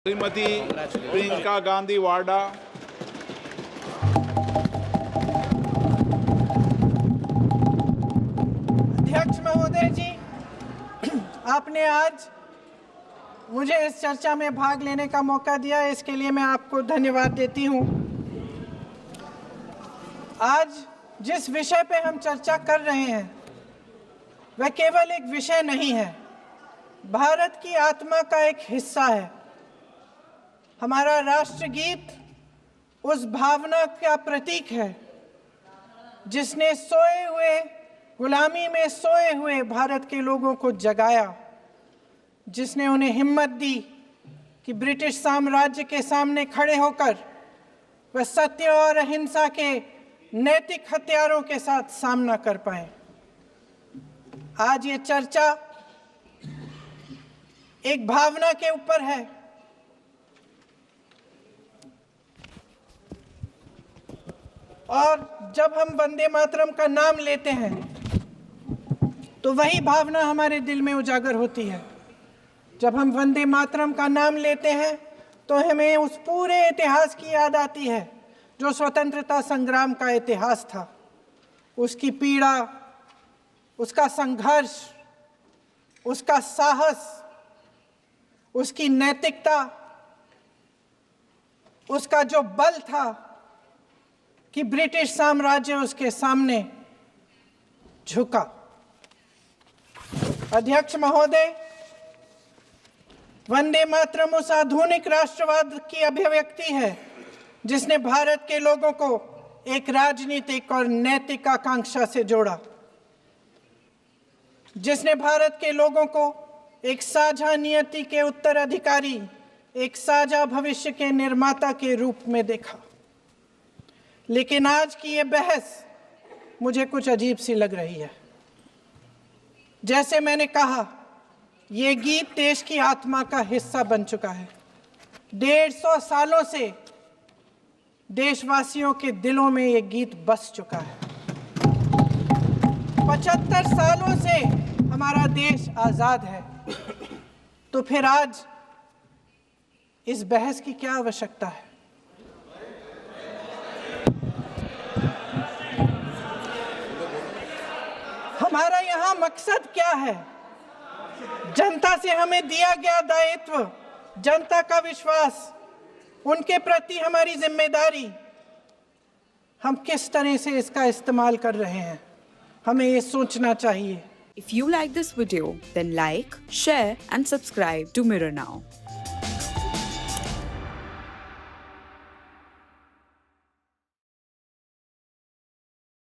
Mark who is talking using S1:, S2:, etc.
S1: श्रीमती प्रियंका गांधी वाड्रा,
S2: अध्यक्ष महोदय जी, आपने आज मुझे इस चर्चा में भाग लेने का मौका दिया, इसके लिए मैं आपको धन्यवाद देती हूँ। आज जिस विषय पे हम चर्चा कर रहे हैं वह केवल एक विषय नहीं है, भारत की आत्मा का एक हिस्सा है। हमारा राष्ट्रगीत उस भावना का प्रतीक है जिसने सोए हुए, गुलामी में सोए हुए भारत के लोगों को जगाया, जिसने उन्हें हिम्मत दी कि ब्रिटिश साम्राज्य के सामने खड़े होकर वह सत्य और अहिंसा के नैतिक हथियारों के साथ सामना कर पाए। आज ये चर्चा एक भावना के ऊपर है। और जब हम वंदे मातरम का नाम लेते हैं तो वही भावना हमारे दिल में उजागर होती है। जब हम वंदे मातरम का नाम लेते हैं तो हमें उस पूरे इतिहास की याद आती है जो स्वतंत्रता संग्राम का इतिहास था, उसकी पीड़ा, उसका संघर्ष, उसका साहस, उसकी नैतिकता, उसका जो बल था कि ब्रिटिश साम्राज्य उसके सामने झुका। अध्यक्ष महोदय, वंदे मातरम उस आधुनिक राष्ट्रवाद की अभिव्यक्ति है जिसने भारत के लोगों को एक राजनीतिक और नैतिक आकांक्षा से जोड़ा, जिसने भारत के लोगों को एक साझा नियति के उत्तराधिकारी, एक साझा भविष्य के निर्माता के रूप में देखा। लेकिन आज की ये बहस मुझे कुछ अजीब सी लग रही है। जैसे मैंने कहा, ये गीत देश की आत्मा का हिस्सा बन चुका है। 150 सालों से देशवासियों के दिलों में ये गीत बस चुका है। 75 सालों से हमारा देश आजाद है, तो फिर आज इस बहस की क्या आवश्यकता है? हमारा यहाँ मकसद क्या है? जनता से हमें दिया गया दायित्व, जनता का विश्वास, उनके प्रति हमारी जिम्मेदारी, हम किस तरह से इसका इस्तेमाल कर रहे हैं, हमें ये सोचना चाहिए।
S3: If you like this video, then like, share and subscribe to Mirror Now.